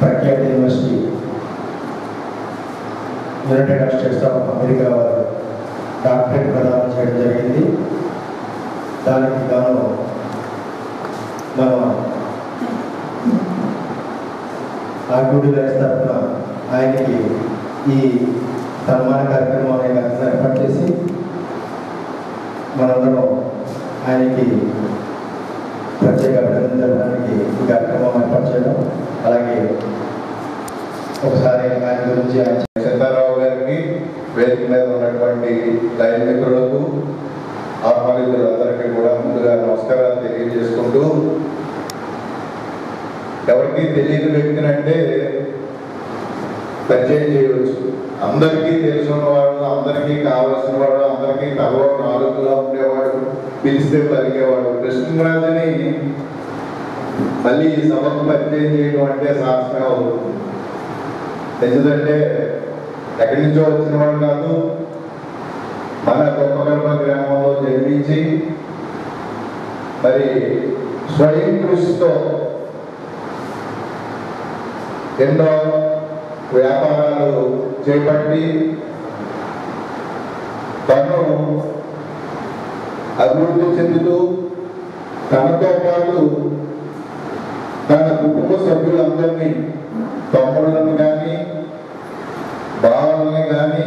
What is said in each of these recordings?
ప్రఖ్యాత university United states of America వారు doctorate ప్రదానం చేయడం జరిగింది. దానికి గాను మనం ఆర్గ్యూటీ లైన్స్ తరఫున ఆయనకి ఈ సన్మాన కార్యక్రమాన్ని ఏర్పాటు చేసి మనందరం ఆయనకి ప్రత్యేక అభినందన జరపడానికి ఈ కార్యక్రమం ఏర్పాటు చేయడం, అలాగే ఒకసారి ఆయన గురించి చంద్రరావు గారికి, వేదిక మీద ఉన్నటువంటి లైన్ మిత్రులకు, ఆహ్వానితులందరికీ కూడా ముందుగా నమస్కారాలు తెలియజేసుకుంటూ, ఎవరికి తెలియని వ్యక్తినంటే పరిచయం చేయవచ్చు. అందరికీ తెలుసున్నవాడు, అందరికీ కావలసిన వాడు, అందరికీ తలవ నాలుగులా ఉండేవాడు, పిలిస్తే పలికేవాడు కృష్ణరాజుని మళ్ళీ ఈ సభకు పరిచయం చేయడం అంటే సాహసమే అవుతుంది. ఎందుకంటే ఎక్కడి నుంచో వచ్చిన వాడు కాదు, మన గొప్పగర్భ గ్రామంలో జన్మించి మరి స్వయం కృషితో ఎన్నో వ్యాపారాలు చేపట్టి తను అభివృద్ధి చెందుతూ తనతో పాటు తన కుటుంబ సభ్యులందరినీ, తమ్ముళ్ళను కానీ, బావల్ని కానీ,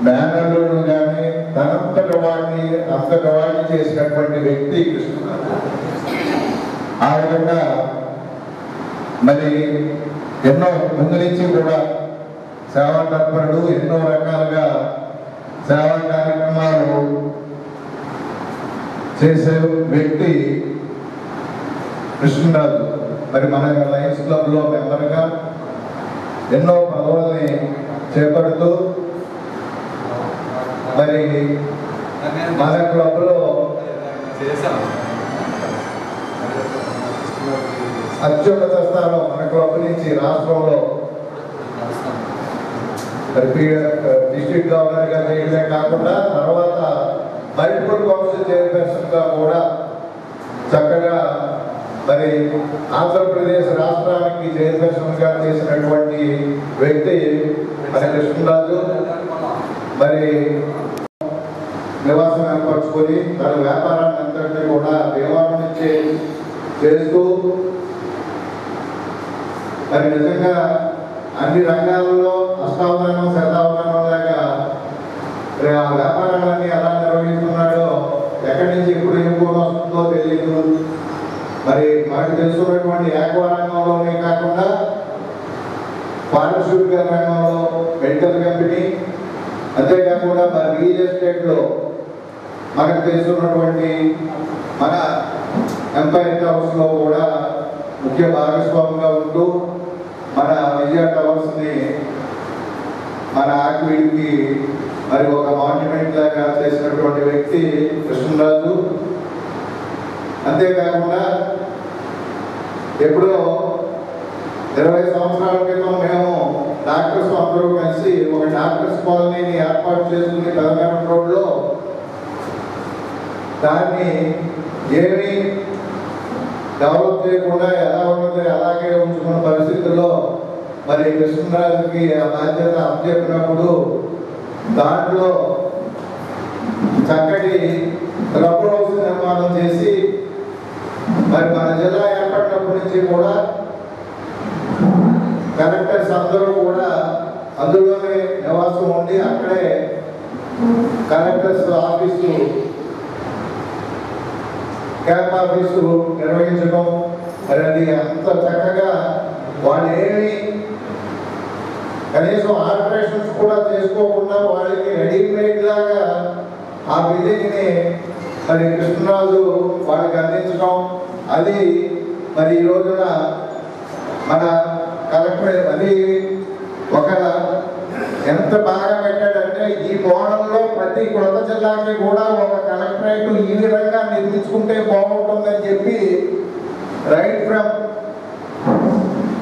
మేనల్లులను కానీ అంతటి వాడిని చేసినటువంటి వ్యక్తి కృష్ణరాజు. ఆ విధంగా మరి ఎన్నో ముందు నుంచి కూడా సేవా తత్పరుడు, ఎన్నో రకాలుగా సేవా కార్యక్రమాలు చేసే వ్యక్తి కృష్ణరాజు. మరి మన లయన్స్ క్లబ్లో మెంబర్గా ఎన్నో పదవుల్ని చేపడుతూ మరి మన క్లబ్లో అత్యున్నత స్థానం మన క్లబ్ నుంచి రాష్ట్రంలో డిస్ట్రిక్ట్ గవర్నర్గా చేయడమే కాకుండా తర్వాత మల్టిపుల్ కౌన్సిల్ చైర్పర్సన్గా కూడా చక్కగా మరి ఆంధ్రప్రదేశ్ రాష్ట్రానికి చైర్పర్సన్గా చేసినటువంటి వ్యక్తి మన కృష్ణరాజు. మరి నివాసం ఏర్పరచుకొని తన వ్యాపారాన్ని అంతటినీ కూడా దేవాలయం నుంచి చేస్తూ మరి నిజంగా అన్ని రంగాల్లో అష్టావధానం శతావధానం లాగా ఆ వ్యాపారాలన్నీ ఎలా నిర్వహిస్తున్నాడో, ఎక్కడి నుంచి ఎప్పుడు ఏం కూడా వస్తుందో తెలియదు. మరి మనకు తెలుసుకున్నటువంటి ఆక్వా రంగంలోనే కాకుండా ఫార్మస్యూటికల్ రంగంలో, మెడికల్ కంపెనీ, అంతేకాకుండా మన రియల్ ఎస్టేట్లో మనకు తెలుసుకున్నటువంటి మన ఎంపైర్ టవర్స్లో కూడా ముఖ్య భాగస్వామిగా ఉంటూ మన విజయ టవర్స్ని మన ఆక్విడ్కి మరి ఒక మాన్యుమెంట్ లాగా చేసినటువంటి వ్యక్తి కృష్ణరాజు. అంతేకాకుండా ఎప్పుడో 20 సంవత్సరాల క్రితం మేము డాక్టర్స్ అందరూ కలిసి ఒక డాక్టర్స్ కాలనీని ఏర్పాటు చేసుకుని తెలంగాణ రోడ్లో దాన్ని ఏమీ డెవలప్ చేయకుండా ఎలా ఉన్నది అలాగే ఉంచుకున్న పరిస్థితుల్లో మరి కృష్ణరాజుకి ఆ బాధ్యత అప్పచెప్పినప్పుడు దాంట్లో చక్కటి రబ్బర్ హౌస్ నిర్మాణం చేసి మరి మన జిల్లా ఏర్పడినప్పటి నుంచి కూడా కలెక్టర్స్ అందరూ కూడా అందులోనే నివాసం ఉండి అక్కడే కలెక్టర్స్ ఆఫీసు, క్యాంప్ ఆఫీసు నిర్వహించడం. మరి అది అంత చక్కగా వాళ్ళు ఏమి కనీసం ఆల్టరేషన్స్ కూడా చేసుకోకుండా వాళ్ళకి రెడీమేడ్ లాగా ఆ బిల్డింగ్ని మరి కృష్ణరాజు వాళ్ళకి అందించడం, అది మరి ఈ రోజున మన కలెక్టర్ అది ఒక ఎంత బాగా పెట్టాడంటే ఈ మోడల్లో ప్రతి కొత్త జిల్లాకి కూడా ఒక కలెక్టరేట్ ఈ విధంగా నిర్మించుకుంటే బాగుంటుందని చెప్పి రైట్ ఫ్రమ్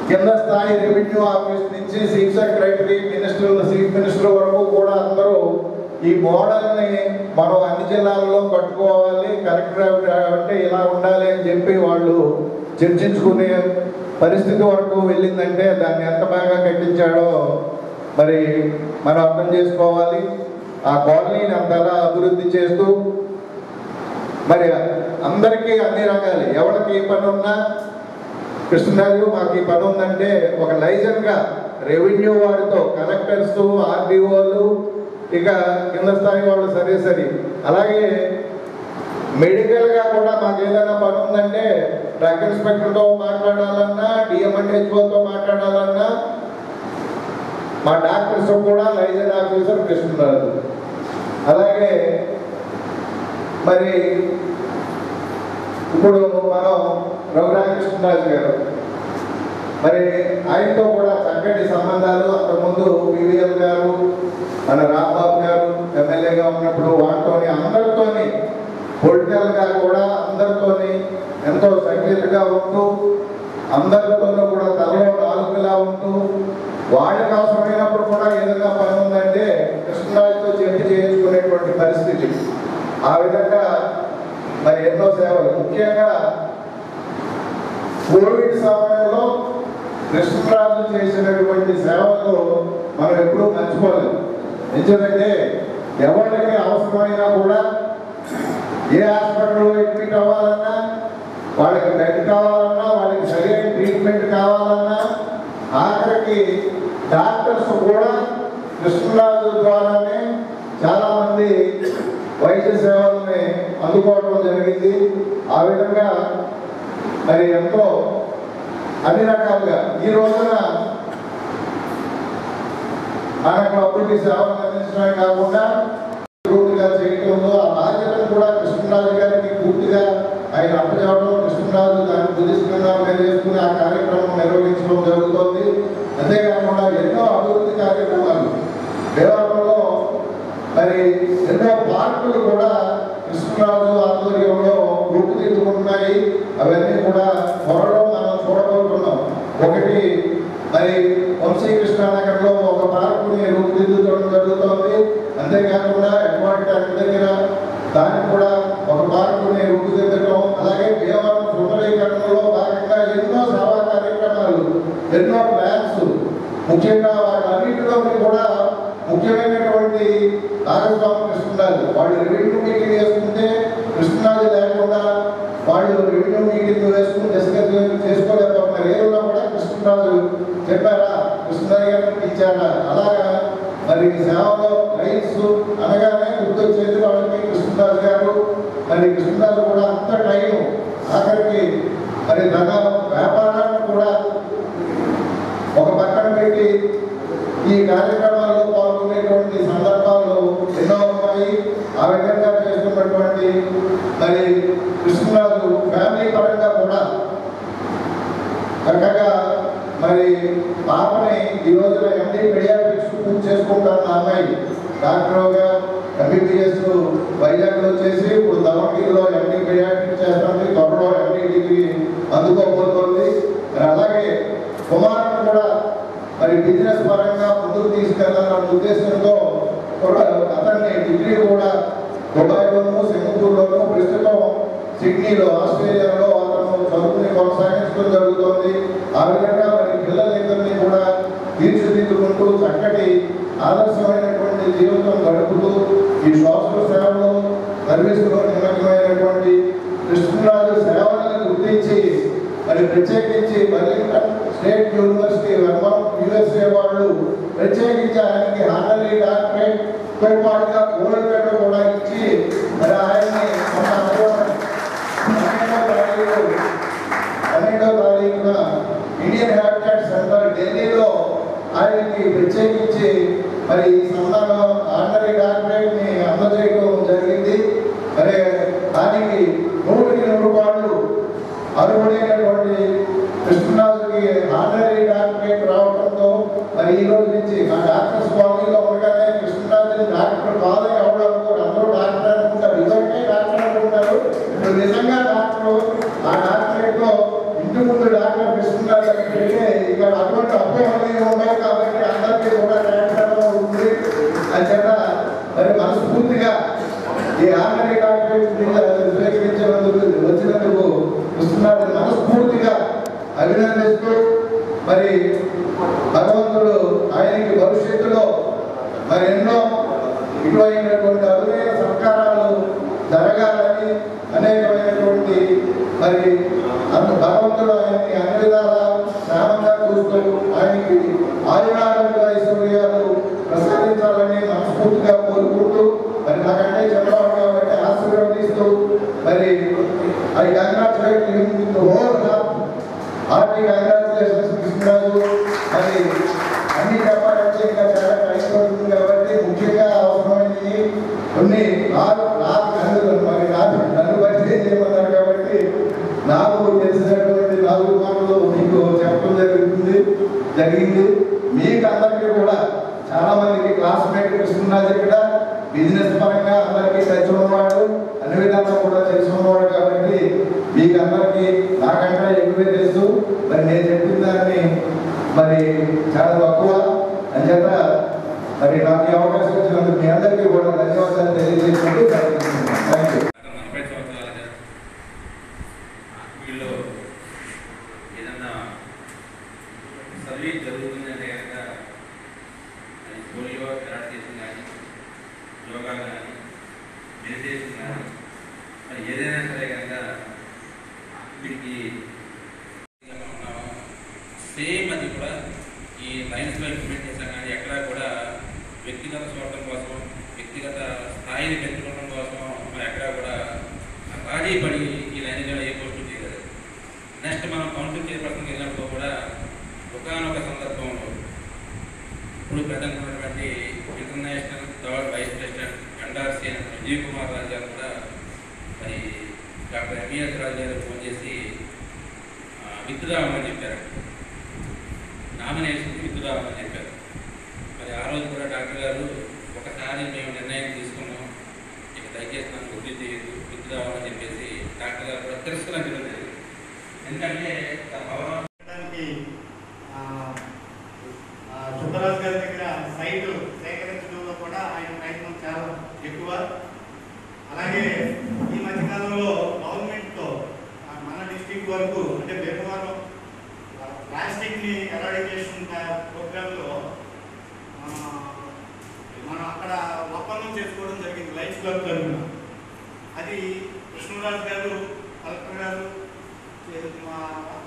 కింద స్థాయి రెవెన్యూ ఆఫీస్ నుంచి chief secretary, minister, chief minister వరకు కూడా అందరూ ఈ మోడల్ని మనం అన్ని జిల్లాల్లో కట్టుకోవాలి, కలెక్టర్ అంటే ఇలా ఉండాలి అని చెప్పి వాళ్ళు చర్చించుకునే పరిస్థితి వరకు వెళ్ళిందంటే దాన్ని ఎంత బాగా కట్టించాడో మరి మనం అర్థం చేసుకోవాలి. ఆ కాలనీని అంతలా అభివృద్ధి చేస్తూ మరి అందరికీ అన్ని రకాలు ఎవరికి ఏ పని ఉన్నా కృష్ణరాజు మాకు ఈ పని ఉందంటే ఒక లైజన్గా రెవెన్యూ వాడితో కలెక్టర్స్, ఆర్డీఓలు, ఇక కింద స్థాయి వాళ్ళు సరే అలాగే మెడికల్గా కూడా మాకు ఏదైనా పని ఉందంటే డ్రగ్ ఇన్స్పెక్టర్తో మాట్లాడాలన్నా, డిఎంఎన్హెచ్ఓతో మాట్లాడాలన్నా మా డాక్టర్స్ కూడా లైజన్ ఆఫీసర్ కృష్ణరాజు. అలాగే మరి ఇప్పుడు మనం రఘురామకృష్ణరాజు గారు మరి ఆయనతో కూడా చక్కటి సంబంధాలు. అంతకుముందు వివిఎం గారు, మన రాంబాబు గారు ఎమ్మెల్యేగా ఉన్నప్పుడు వాటితోని అందరితోని పొలిటికల్గా కూడా అందరితోని ఎంతో సఖ్యతగా ఉంటూ అందరితోనూ కూడా తలలో నాలుగులా ఉంటూ వాళ్ళకి అవసరమైనప్పుడు కూడా ఏదైనా పని ఉందంటే కృష్ణరాజుతో చెప్పి చేయించుకునేటువంటి పరిస్థితి. ఆ విధంగా మరి ఎన్నో సేవలు, ముఖ్యంగా కోవిడ్ సమయంలో కృష్ణరాజు చేసినటువంటి సేవలు మనం ఎప్పుడూ మర్చిపోలేదు. ఎందుకంటే ఎవరికి అవసరమైనా కూడా ఏ హాస్పిటల్లో అడ్మిట్ అవ్వాలన్నా, వాళ్ళకి బెడ్ కావాలన్నా, వాళ్ళకి సరైన ట్రీట్మెంట్ కావాలన్నా, ఆఖరికి డాక్టర్స్ కూడా కృష్ణరాజు ద్వారానే చాలామంది వైద్య సేవల్ని అందుకోవడం జరిగింది. ఆ విధంగా మరి ఎంతో అన్ని రకాలుగా ఈ రోజున మనకు అభివృద్ధి సేవలు అందించడమే కాకుండా పూర్తిగా చేయడంలో ఆ బాధ్యతను కూడా కృష్ణరాజు గారికి పూర్తిగా ఆయన అప్పచెప్పడం, కృష్ణరాజు దాన్ని దురిస్కంగా చేసుకుని ఆ కార్యక్రమం నిర్వహించడం జరుగుతుంది. అంతేకాకుండా ఎన్నో అభివృద్ధి కార్యక్రమాలు దేవాలయంలో మరి ఎన్నో పార్కులు కూడా కృష్ణరాజు ఆధ్వర్యంలో రూపుదిద్దుకుంటున్నాయి. అవన్నీ కూడా త్వరలో మనం చూడబోతున్నాం. ఒకటి మరి వంశీకృష్ణానగర్లో ఒక పార్కుని రూపుదిద్దడం జరుగుతోంది. అంతేకాకుండా ఎటువంటి దగ్గర దానికి కూడా ఒక పార్కుని రూపుదిద్దడం, అలాగే భీమవరం సుందరీకరణలో భాగంగా ఎన్నో సేవా కార్యక్రమాలు, ఎన్నో ప్లాన్స్, ముఖ్యంగా వాటన్నింటిలోని కూడా ముఖ్యమైనటువంటి భాగస్వామి కృష్ణరాజు. వాళ్ళు రెవెన్యూ మీటింగ్ వేసుకుంటే కృష్ణరాజు లేకుండా వాళ్ళు రెవెన్యూ మీటింగ్ వేసుకుని డిస్కస్ చేసుకోలేకపోతున్నారు. ఏదో కూడా కృష్ణరాజు చెప్పారా, కృష్ణరాజు గారికి ఇచ్చారా, అలాగా మరి సేవలో రైట్స్ అనగానే గుర్తొచ్చేది వాళ్ళకి కృష్ణరాజు గారు. మరి కృష్ణరాజు కూడా అంత టైం ఆఖరికి మరి ధన వ్యాపారాన్ని కూడా ఒక పక్కన పెట్టి ఈ కార్యక్రమాల్లో పాల్గొనేటువంటి సందర్భాలు ఎన్నో ఉన్నాయి. ఆ విధంగా చేస్తున్నటువంటి మరి కృష్ణరాజు ఫ్యామిలీ పరంగా కూడా చక్కగా మరి పాపని ఈ రోజున ఎండి పీడియాట్రిక్స్ పూర్తి చేసుకుంటాను. అమ్మాయి డాక్టర్గా ఎంబీబీఎస్ వైజాగ్లో చేసి ఇప్పుడు దమగిరిలో ఎండి పీడియాట్రిక్స్ చేస్తుంది. త్వరలో ఎండి డిగ్రీ అందుకోబోతోంది. మరి అలాగే కుమారుడు కూడా మరి బిజినెస్ పరంగా ముందుకు తీసుకెళ్లాలన్న ఉద్దేశంతో అతన్ని డిగ్రీ కూడా దుబాయ్లోను, సింగపూర్లోను, ప్రస్తుతం సిడ్నీలో ఆస్ట్రేలియాలో అతను చదువుని కొనసాగించడం జరుగుతుంది. ఆ విధంగా మరి పిల్లలిద్దరినీ కూడా తీర్చిదిద్దుకుంటూ చక్కటి ఆదర్శమైనటువంటి జీవితం గడుపుతూ ఈ సోషల్ సేవలో సర్వీసులో నిమగ్నమైనటువంటి కృష్ణరాజు సేవలను గుర్తించి మరి ప్రత్యేకించి బర్లింగ్టన్ స్టేట్ యూనివర్సిటీ USA వాళ్ళు ప్రత్యేకించి ఆయనకి హానరీ డాక్టరేట్ తో పాటుగా గోల్డ్ మెడల్ కూడా ఇచ్చి మరి ఆయన్ని 12వ తారీఖున ఇండియన్ హ్యాబిటాట్ సెంటర్ ఢిల్లీలో ఆయనకి ప్రత్యేకించి మరి ఈ సన్మానం హానరీ డాక్టరేట్ ని అందజేయడం జరిగింది. మరి దానికి 100% అర్హుడైనటువంటి కృష్ణరాజుకి హానరీ డాక్టరేట్ రావడంతో మరి ఈ రోజు నుంచి ఆ డాక్టర్స్ కాలనీలో ఉండగానే కృష్ణరాజుని డాక్టర్ కాదని ఎవరు అనుకోరు, అందరూ డాక్టర్ అనుకుంటారు. ఇదొకే డాక్టర్ అనుకుంటారు. ఇప్పుడు నిజంగా డాక్టర్ ఆ డాక్టరేట్ లో ఇంటి ముందు డాక్టర్ కృష్ణరాజు అంటే ఇక్కడ అటువంటి అపోహలు ఉండవు. కాబట్టి అందరికీ కూడా డాక్టర్ ఉంది అని చెప్ప మరి మనస్ఫూర్తిగా ఈ హానరీ డాక్టరేట్ స్వీకరించినందుకు వచ్చినందుకు కృష్ణరాజు మనస్ఫూర్తిగా అభినందిస్తూ మరి అంత భగవంతుడు ఆయన్ని అన్ని విధాలా శ్రామంగా చూస్తూ ఆయనకి ఆయురారోగ్య ఐశ్వర్యాలు ప్రసాదించాలని మనస్ఫూర్తిగా కోరుకుంటూ మరి నాకంటే చెప్పాలి కాబట్టి ఆశీర్వదిస్తూ మరి I congratulate him with whole hearty congratulations Krishnaraju. మరి అన్ని చెప్పాలంటే ఇంకా చాలా టైం పడుతుంది కాబట్టి ముఖ్యంగా అవసరమైనవి కొన్ని నన్ను పరిచయం చేయమన్నారు కాబట్టి నాకు తెలిసినటువంటి 4 మాటలు మీకు చెప్పడం జరిగింది. మీకు అందరికీ కూడా చాలా మందికి క్లాస్మేట్ కృష్ణరాజు ఇక్కడ బిజినెస్ పరంగా అందరికీ తెలిసి ఉన్నవాడు, అన్ని విధాలుగా కూడా తెలిసి ఉన్నవాడు కాబట్టి మీకు అందరికీ నాకంటే ఎక్కువే తెలుసు. మరి నేను చెప్పిన దాన్ని మరి చాలా తక్కువ అని చెప్ప మరి నాకు ఈ అవకాశం ఇచ్చినందుకు మీ అందరికీ కూడా ధన్యవాదాలు తెలియజేసుకుంటూ థ్యాంక్ యూ. ఏదన్నా సర్వీస్ జరుగుతుందంటే కనుక పోలియో థెరపీస్ కానీ యోగా కానీ మెడిటేషన్ కానీ మరి ఏదైనా సరే కనుక వీటికి సేమ్ అది కూడా ఈ లైన్స్లో ఇంప్లిమెంట్ చేశాం. కానీ ఎక్కడా కూడా వ్యక్తిగత స్వార్థం కోసం, వ్యక్తిగత స్థాయిని పెంచుకోవడం కోసం మరి ఎక్కడా కూడా రాజీ పడి ఈ లైన్లో ఏ పోస్టు చేయలేదు. నెక్స్ట్ మనం కౌన్సిల్ చైర్పర్సన్కి వెళ్ళినప్పుడు కూడా ఒకనొక సందర్భంలో ఇప్పుడు ప్రధానమైనటువంటి international third vice president NRC Vijay Kumar Raju garu కూడా మరి డాక్టర్ ఎంఈఎస్ రాజు గారు ఫోన్ చేసి విత్డ్రా అవ్వమని చెప్పారు, నామినేషన్కి విత్డ్రా అవ్వమని చెప్పారు. మరి ఆ రోజు కూడా డాక్టర్ గారు ఒకసారి మేము నిర్ణయం తీసుకున్నాం, ఇక దయచేసి నాకు గుర్తు చేయదు, విత్డ్రా అవ్వమని చెప్పేసి డాక్టర్ గారు కూడా తిరస్కరించడం జరిగింది. ఎందుకంటే సుబ్బరాజు గారి దగ్గర సైట్ సేకరించడంలో కూడా ఆయన ప్రయత్నం చాలా ఎక్కువ. అలాగే ఈ మధ్యకాలంలో గవర్నమెంట్తో మన డిస్ట్రిక్ట్ వరకు అంటే భీమవరం ప్లాస్టిక్ని ఎరాడికేషన్ ప్రోగ్రాంలో మనం అక్కడ ఒప్పందం చేసుకోవడం జరిగింది లైఫ్ క్లబ్ తరఫున. అది కృష్ణరాజు గారు, కలెక్టర్ గారు,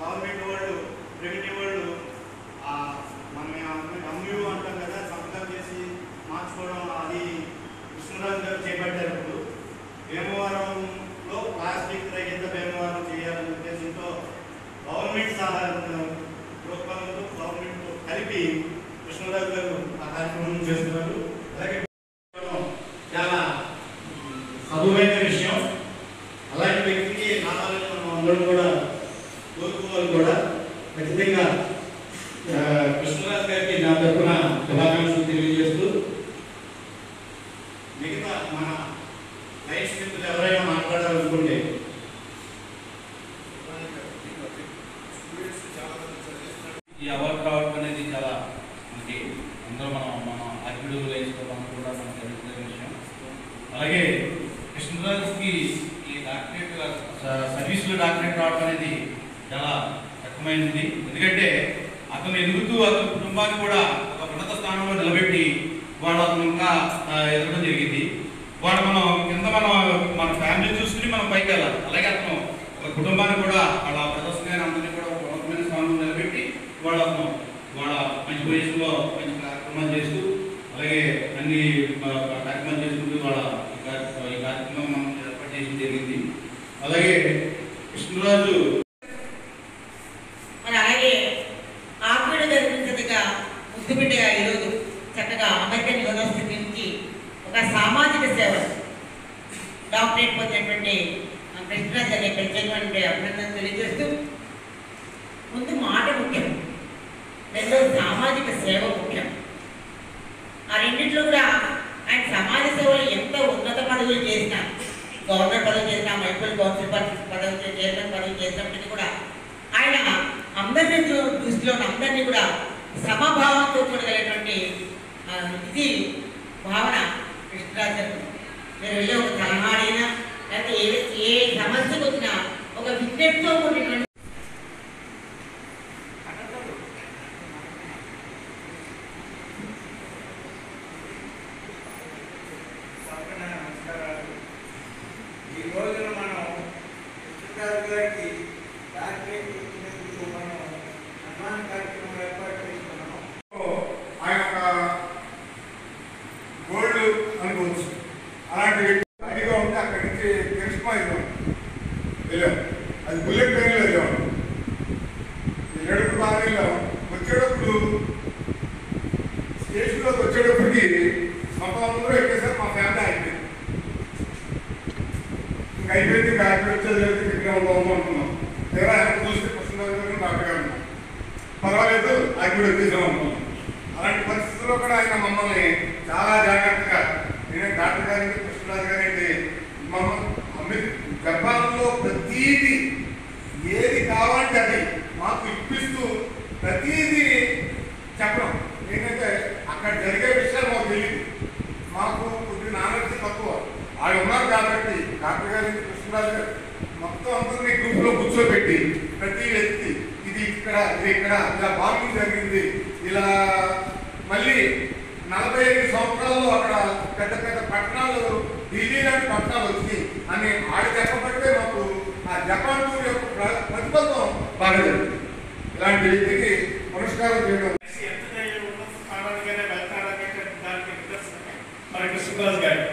గవర్నమెంట్ వాళ్ళు, రెవెన్యూ వాళ్ళు మన ఎంయూ అంటాం కదా, సంతకం చేసి మార్చుకోవడం అది కృష్ణరాజు గారు చేపట్టారు. ఇప్పుడు భీమవరంలో ప్లాస్టిక్ రహిత భీమవరం చేయాలనే ఉద్దేశంతో గవర్నమెంట్ సహాయంతో ప్రోత్సాహంతో గవర్నమెంట్తో కలిపి కృష్ణరాజు గారు ఆ కార్యక్రమం చేస్తున్నారు. అలాగే చాలా సదువైన విషయం. అలాంటి వ్యక్తికి నాదాలని మనం అందరం కూడా కోరుకోవాలి కూడా. ఖచ్చితంగా కృష్ణరాజు గారికి నా తరఫున శుభాకాంక్షలు తెలియజేస్తూ మిగతా మన లైఫ్ మిత్రులు ఎవరైనా మాట్లాడాలనుకుంటే ఈ అవార్డు రావడం అనేది చాలా మనకి అందరూ మన అర్హుడు వేసుకోవడం కూడా మనకు తెలుస్తున్న విషయం. అలాగే కృష్ణరాజుకి ఈ డాక్టరేట్ సర్వీసులో డాక్టరేట్ రావడం అనేది చాలా రకమైనది. ఎందుకంటే అతను ఎదుగుతూ అతని కుటుంబాన్ని కూడా ఒక ఉన్నత స్థానంలో నిలబెట్టి వాడు అతను ఇంకా ఎదగడం జరిగింది. వాడు కింద మన ఫ్యామిలీ చూసుకుని మనం పైకి వెళ్ళాలి. అలాగే అతను ఒక కుటుంబాన్ని కూడా వాళ్ళ ప్రదర్శన అందరినీ కూడా ఒక ఉన్నతమైన స్థానంలో నిలబెట్టి వాళ్ళ మంచి పొజిషన్లో మంచి కార్యక్రమాలు చేస్తూ అలాగే అన్ని కార్యక్రమాలు చేసుకుంటూ ఈ కార్యక్రమం మనం ఏర్పాటు చేయడం జరిగింది. అలాగే కృష్ణరాజు అలాగే ఆకుడు జరిపించగా ముద్దుబిడ్డగా ఈరోజు చక్కగా అమెరికన్ యూనివర్సిటీ నుంచి ఒక సామాజిక సేవ డాక్టరేట్ పొందినటువంటి కృష్ణరాజు అనే ప్రత్యేకమైన అభినందన తెలియజేస్తూ ముందు మాట ముఖ్యం, రెండో సామాజిక సేవ ముఖ్యం. ఆ రెండింటిలో కూడా ఆయన సమాజ సేవలు ఎంత ఉన్నత పదవులు చేసినా, గవర్నర్ పదవి చేసినా, మున్సిపల్ కౌన్సిల్ పదవి చైర్మన్ పదవి చేసినప్పటికీ కూడా ఆయన అందరినీ దృష్టిలో అందరినీ కూడా సమభావంతో చూడగలిగినటువంటి ఇది భావన కృష్ణరాజు. మీరు వెళ్ళి ఒక తలనాడైనా లేకపోతే ఏ సమస్యకు వచ్చినా ఒక విజ్ఞప్తితో కూడినటువంటి ఈ రోజున మనం కృష్ణరాజు గారికి డాక్టరేట్ ఇచ్చినందుకు మనం సన్మాన కార్యక్రమం ఏర్పాటు చేసుకున్నాము. ఆయన ఒక గోల్డ్ అనుకోవచ్చు. అలాంటి అడిగా ఉంటే అక్కడి నుంచి కృష్ణా వెళ్ళాం. అది బుల్లెట్ ట్రైన్లో వెళ్ళాం. ఏడుపు బాగా వచ్చేటప్పుడు స్టేషన్లోకి వచ్చేటప్పటికి మొత్తం అందరూ ఎక్కేసారు. మా ఫ్యామిలీ అయిపోయింది. ఇంకా అయిపోయింది. ఇంకా అక్కడ వచ్చేది లేదు, ఇక్కడ ఉందాము అనుకున్నాం. తీరా ఆయన చూస్తే కృష్ణరాజు డాక్టర్ గారు పర్వాలేదు అక్కడ వచ్చేసాం అనుకున్నాం. అలాంటి పరిస్థితుల్లో కూడా ఆయన మమ్మల్ని చాలా జాగ్రత్తగా, నేనే డాక్టర్ గారికి కృష్ణరాజు గారికి మమ్మల్ని గర్భాలలో ప్రతీది ఏది కావాలంటే అది మాకు ఇప్పిస్తూ ప్రతీది చెప్పడం. ఏంటంటే అక్కడ జరిగే విషయాలు మాకు తెలియదు. మాకు కొద్దిగా నాలెడ్జ్ తక్కువ. వాళ్ళు ఉన్నారు కాబట్టి డాక్టర్ గారి కృష్ణరాజు గారు మొత్తం అందరినీ గ్రూప్లో కూర్చోబెట్టి ప్రతి వ్యక్తి ఇది ఇక్కడ ఇది ఇక్కడ ఇలా బాంబింగ్ జరిగింది, ఇలా మళ్ళీ 45 సంవత్సరాల్లో అక్కడ పెద్ద పెద్ద పట్టణాలు ఢిల్లీ లాంటి పట్టణాలు వచ్చినాయి అని ఆడి చెప్పబట్టే మాకు ఆ జపాన్ టూర్ యొక్క ప్రతిబంధం బాగా జరిగింది. ఇలాంటి వ్యక్తికి పురస్కారం చేయడం మన కృష్ణరాజు గారు.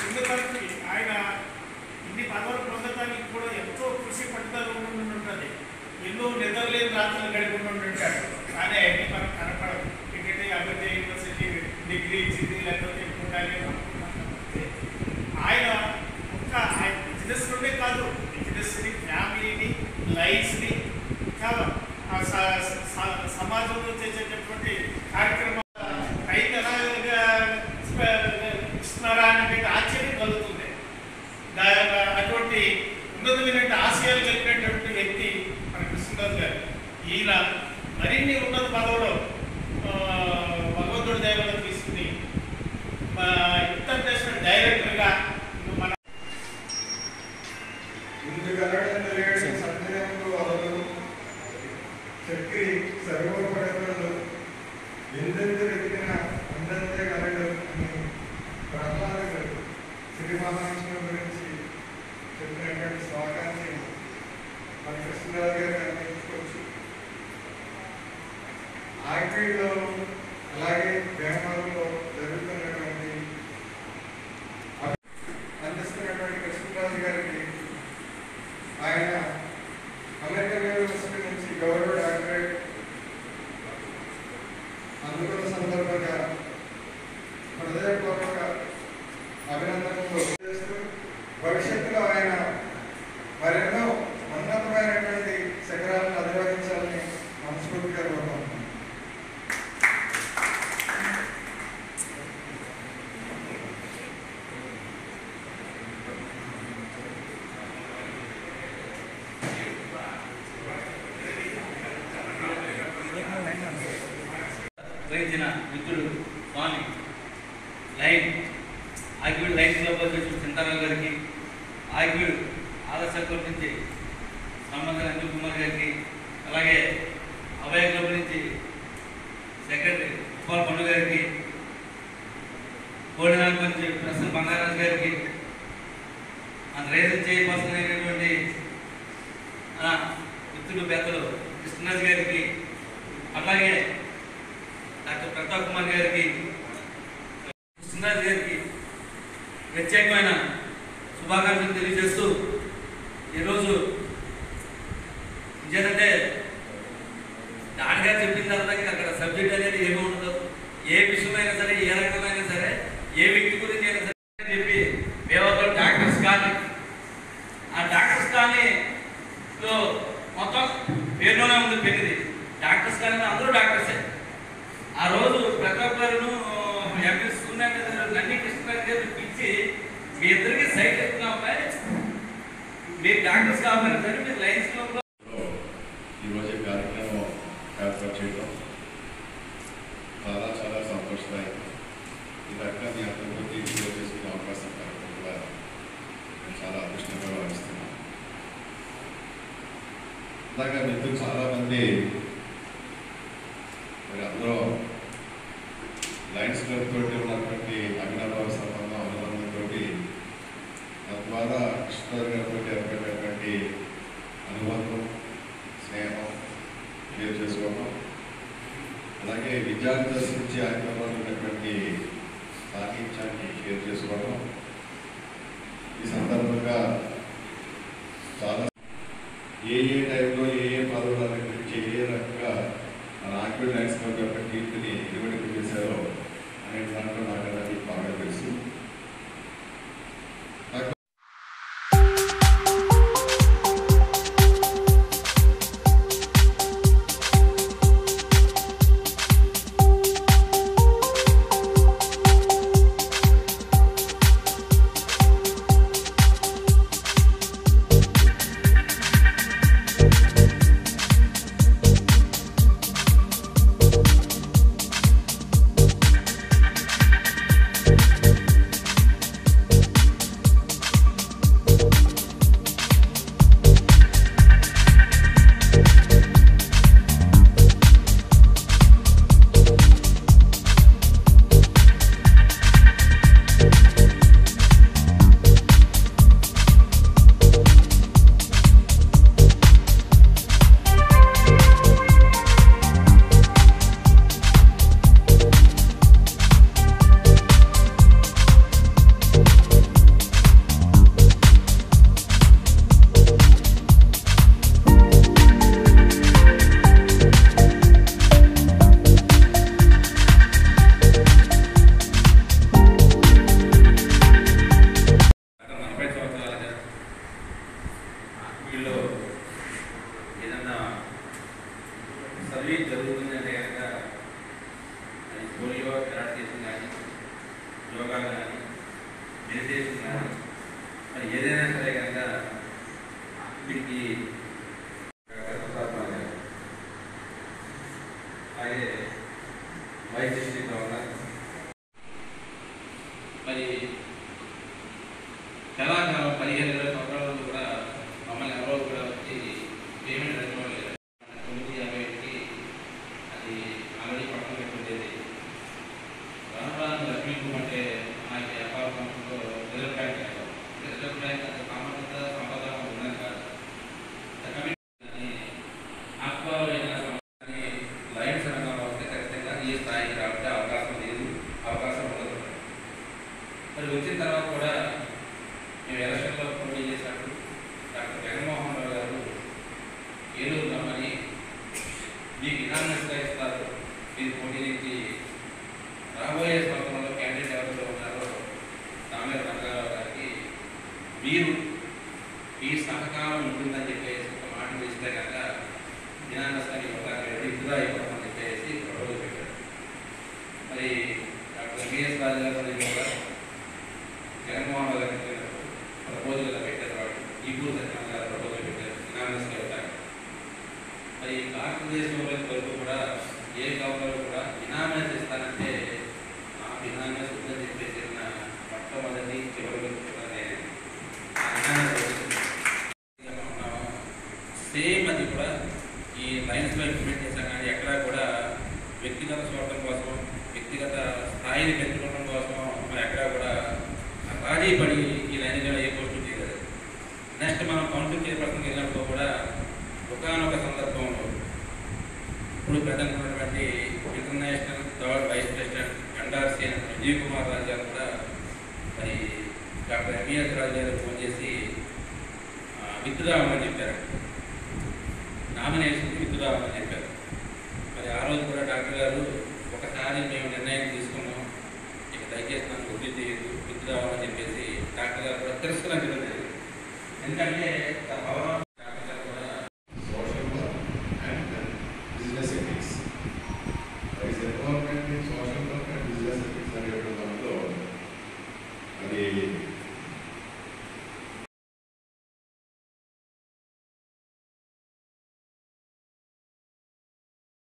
ఎందుకంటే ఆయన ఇన్ని పదవులు పొందడానికి కూడా ఎంతో కృషి పట్టుదల ఉంటుంది. ఎన్నో నిద్రలేని రాత్రులు గడిపి ఉంటాడు. కానీ అవన్నీ మనకు కనపడదు. ఎందుకంటే అభివృద్ధి యూనివర్సిటీ డిగ్రీ ఇచ్చింది, లేకపోతే ఉండాలి ఆయన ఒక్క ఆయన బిజినెస్ నుండే కాదు, బిజినెస్ని, ఫ్యామిలీని, లైఫ్ని, చాలా సమాజంలో చేసేటటువంటి కార్యక్రమాలు రైతు ఎలాగా ఇస్తున్నారా అనే ఆశ్చర్యం కలుగుతుంది. అటువంటి ఉన్నతమైన ఆశయాలు కలిగినటువంటి వ్యక్తి మన కృష్ణరాజు గారు. ఈయన మరిన్ని ఉన్నత పదవులు భగవంతుడి దయవల్ల తీసుకుని ఇంటర్నేషనల్ డైరెక్టర్గా మన చక్రి సర్వోపడగలడు, ఎందెందు వెతికిన అందంతే కలడు అని ప్రహ్లాద శ్రీ మహావిష్ణువు గురించి చెప్పినటువంటి శ్లోకాన్ని మన కృష్ణరాజు గారు అందించుకోవచ్చు. ఆర్కిడ్లో అలాగే బెంగళూరులో జరుగుతున్నటువంటి అందిస్తున్నటువంటి కృష్ణరాజు గారికి ఆయన అమెరికన్ యూనివర్సిటీ నుంచి గౌరవ డాక్టరేట్ అందుకున్న సందర్భంగా హృదయపూర్వక అభినందనలు చేస్తూ భవిష్యత్తులో ఆయన మరెన్నో ఉన్నతమైనటువంటి శిఖరాలను అధిరోహించాలని మనస్ఫూర్తిగా కోరుకుంటున్నాను. వహించిన మిత్రుడు స్వామి లైన్ ఆగివీడు లైన్ క్లబ్ అధ్యక్షుడు చింతారావు గారికి, ఆగివీడు ఆదర్శ క్లబ్ నుంచి సంబంధం అనిల్ కుమార్ గారికి, అలాగే అభయ క్లబ్ నుంచి సెక్రటరీ ఉప్పాల పండు గారికి, కోడినాడు నుంచి ప్రసన్న బంగారాజు గారికి, మన రైతు చైర్పర్సన్ అయినటువంటి మిత్రుడు పెద్దలు కృష్ణరాజు గారికి, అలాగే డాక్టర్ ప్రతాప్ కుమార్ గారికి, కృష్ణరాజు గారికి ప్రత్యేకమైన శుభాకాంక్షలు తెలియజేస్తూ ఈరోజు ఏంటంటే దానిగా చెప్పిన తర్వాత అక్కడ సబ్జెక్ట్ అనేది ఏమీ ఉండదు. ఏ విషయమైనా సరే, ఏ రకమైనా సరే, ఏ వ్యక్తి గురించి అయినా సరే అని చెప్పి మేము డాక్టర్స్ కాలనీ, ఆ డాక్టర్స్ కాలనీలో మొత్తం పేరులోనే ఉంది పెరిగింది డాక్టర్స్ కాలనీ, అందరూ డాక్టర్సే. ఆ రోజు ప్రతాప్ గారును ఎంఎస్ నన్ని కృష్ణరాజు గారు పిలిచి మీ ఇద్దరికి సైట్ ఎక్కువ ఉన్నాయి, మీరు డాక్టర్స్ కావాలని సరే మీరు లైన్స్ క్లబ్లో ఈరోజు కార్యక్రమం ఏర్పాటు చేయడం చాలా చాలా సంతోషదాయకం. ఈ రకంగా మీ అందరితో తీసుకుని చేసుకునే అవకాశం కలగడం కూడా నేను చాలా అదృష్టంగా భావిస్తున్నాను. అలాగే మిత్రులు చాలామంది మరి అందరూ లయన్స్ క్లబ్ తోటి ఉన్నటువంటి అభినవ సంబంధం అనుబంధంతో తద్వారా కృష్ణరాజు గారితో ఏర్పడినటువంటి ఉన్నటువంటి అనుబంధం, స్నేహం షేర్ చేసుకోవడం, అలాగే విద్యార్థి దశ నుంచి ఆయనతో ఉన్నటువంటి సాహిత్యాన్ని షేర్ చేసుకోవడం. ఈ సందర్భంగా చాలా ఏ టైంలో ఏ పదవుల గురించి ఏ రకంగా మన ఆక్యుడ్ లైన్స్ యొక్క కీర్తిని నిలబెట్టుకు చేశారో అనే దాంట్లో నాకు అది బాగా తెలుసు. మరి చాలా 15-20 సంవత్సరాల నుంచి కూడా మమ్మల్ని ఎవరో కూడా వచ్చి పేమెంట్ రెస్పాండ్ లేదు. 950కి అది ఆల్రెడీ పక్కన పెట్టుకుండేది. రాను లక్ష్మీ అంటే నాకు వ్యాపార సంస్థలో రిజర్వ్ బ్యాంక్ రిజర్వ్ బ్యాంక్ అంత సామర్థ్యత సంపద ఉన్నది కాదు. ఆత్మలో ఏదైనా సమస్యని లైన్స్ రంగంలో వస్తే ఖచ్చితంగా ఈ స్థాయికి రావడానికి అవకాశం లేదు, అవకాశం ఉండదు. మరి వచ్చిన తర్వాత కూడా మేము ఎలక్షన్లో పోటీ చేసినప్పుడు డాక్టర్ జగన్మోహన్ రావు గారు ఏలూరు రమ్మని మీకు ఇనామినస్గా ఇస్తారు, మీరు పోటీ నుంచి రాబోయే సంవత్సరంలో క్యాండిడేట్ ఎవరితో ఉన్నారో దామేర రంగారావు గారికి మీరు ఈ సహకారం ఉంటుందని చెప్పేసి ఒక మాట ఇస్తే కనుక ఇనామినస్గా ఇదిగా అయిపోతామని చెప్పేసి ప్రపోజల్ పెట్టారు. మరి డాక్టర్ బిఎస్ రాజు గారు కూడా జగన్మోహన్ రావు గారికి ప్రపోజల్ పెట్టారు. వాడు ఈ భూ సత్యనారాయణ గారు ప్రపోజల్ పెట్టారు ఇనామినస్గా అవుతారు. మరి భారతదేశంలో వరకు కూడా ఏ గవర్నర్ కూడా ఇనామినస్ ఇస్తానంటే నాకు ఇనామినస్ ఉందని చెప్పేసి మొట్టమొదటి చివరి సేమ్ అది కూడా ఈ లైన్స్లో ఇంప్లిమెంట్ చేశాం. కానీ ఎక్కడా కూడా వ్యక్తిగత స్వార్థం కోసం, వ్యక్తిగత స్థాయిని పెంచుకోవడం కోసం మరి ఎక్కడా కూడా రాజీ పడి ఈ లైన్లో ఏ పోస్టు చేయలేదు. నెక్స్ట్ మనం కౌన్సిల్ చైర్పర్సన్కి వెళ్ళినప్పుడు కూడా ఒకనొక సందర్భంలో ఇప్పుడు ప్రజెంట్ ఉన్నటువంటి international third vice president NRC Vijay Kumar Raju garu కూడా మరి డాక్టర్ ఎంఈఎస్ రాజు గారు ఫోన్ చేసి విత్డ్రా అవ్వమని చెప్పారు, నామినేషన్కి విత్డ్రా అవ్వమని చెప్పారు. మరి ఆ రోజు కూడా డాక్టర్ గారు ఒకసారి మేము నిర్ణయం తీసుకున్నాం, ఇక దయచేసి నాకు వృద్ధి చేయదు, విత్డ్రా అవ్వమని చెప్పేసి డాక్టర్ గారు కూడా తిరస్కరించడం జరిగింది. ఎందుకంటే డాక్టర్ గారు కూడా social work and business ethics, social work and business ethics అనే దాంట్లో అది